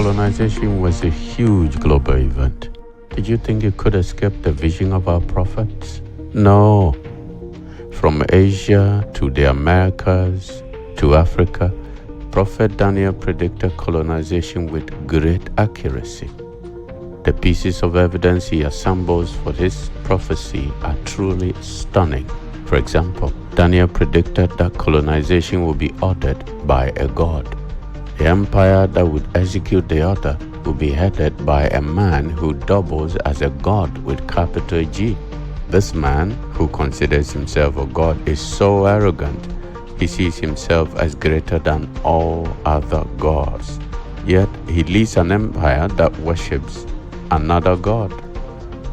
Colonization was a huge global event. Did you think it could escape the vision of our prophets? No. From Asia to the Americas to Africa, Prophet Daniel predicted colonization with great accuracy. The pieces of evidence he assembles for this prophecy are truly stunning. For example, Daniel predicted that colonization will be ordered by a god. The empire that would execute the order will be headed by a man who doubles as a god with capital G. This man, who considers himself a god, is so arrogant, he sees himself as greater than all other gods. Yet he leads an empire that worships another god,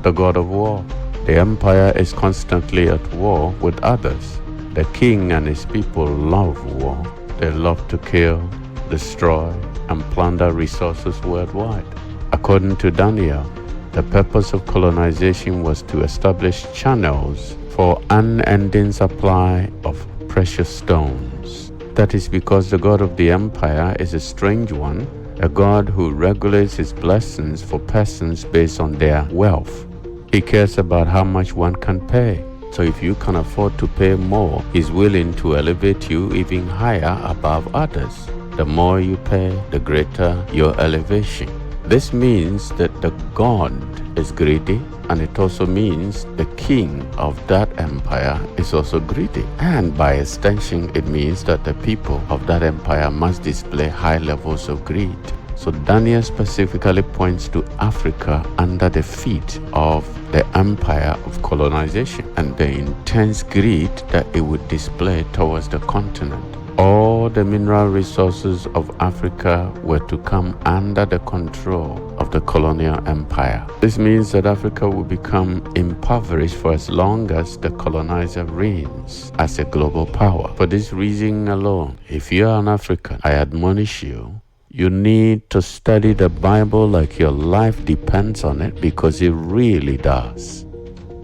the god of war. The empire is constantly at war with others. The king and his people love war. They love to kill, destroy, and plunder resources worldwide. According to Daniel, the purpose of colonization was to establish channels for unending supply of precious stones. That is because the god of the empire is a strange one, a god who regulates his blessings for persons based on their wealth. He cares about how much one can pay. So if you can afford to pay more, he's willing to elevate you even higher above others. The more you pay, the greater your elevation. This means that the god is greedy, and it also means the king of that empire is also greedy. And by extension, it means that the people of that empire must display high levels of greed. So Daniel specifically points to Africa under the feet of the empire of colonization and the intense greed that it would display towards the continent. All the mineral resources of Africa were to come under the control of the colonial empire. This means that Africa will become impoverished for as long as the colonizer reigns as a global power. For this reason alone, if you are an African, I admonish you, you need to study the Bible like your life depends on it, because it really does.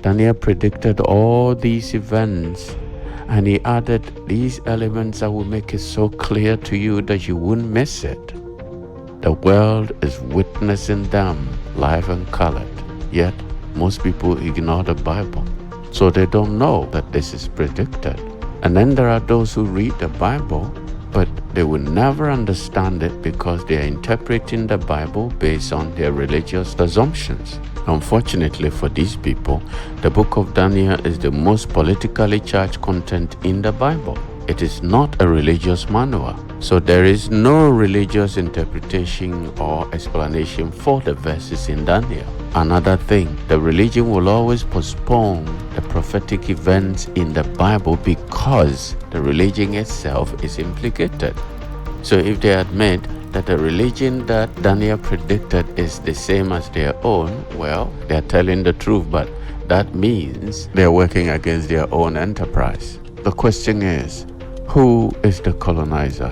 Daniel predicted all these events, and he added these elements that will make it so clear to you that you wouldn't miss it. The world is witnessing them live and colored, yet most people ignore the Bible, so they don't know that this is predicted. And then there are those who read the Bible, but they will never understand it because they are interpreting the Bible based on their religious assumptions. Unfortunately for these people, the book of Daniel is the most politically charged content in the Bible. It is not a religious manual, so there is no religious interpretation or explanation for the verses in Daniel. Another thing, the religion will always postpone the prophetic events in the Bible because the religion itself is implicated. So if they admit that the religion that Daniel predicted is the same as their own, well, they are telling the truth, but that means they are working against their own enterprise. The question is, who is the colonizer?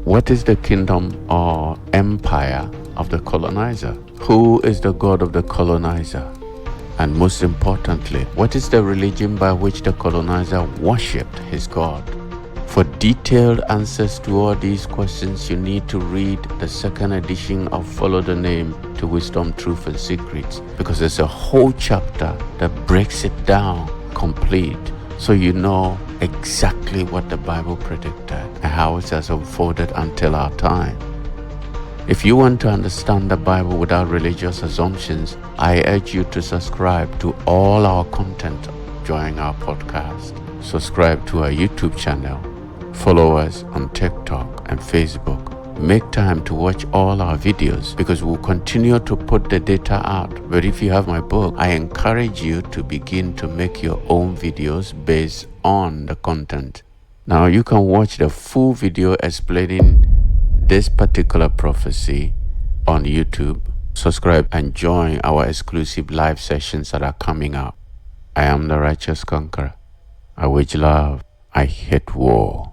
What is the kingdom or empire of the colonizer? Who is the god of the colonizer? And most importantly, what is the religion by which the colonizer worshipped his god? For detailed answers to all these questions, you need to read the second edition of Follow the Name to Wisdom, Truth and Secrets, because there's a whole chapter that breaks it down complete, so you know exactly what the Bible predicted and how it has unfolded until our time. If you want to understand the Bible without religious assumptions, I urge you to subscribe to all our content during our podcast. Subscribe to our YouTube channel. Follow us on TikTok and Facebook. Make time to watch all our videos, because we'll continue to put the data out. But if you have my book, I encourage you to begin to make your own videos based on the content. Now you can watch the full video explaining this particular prophecy on YouTube. Subscribe and join our exclusive live sessions that are coming up. I am the righteous conqueror. I wage love. I hate war.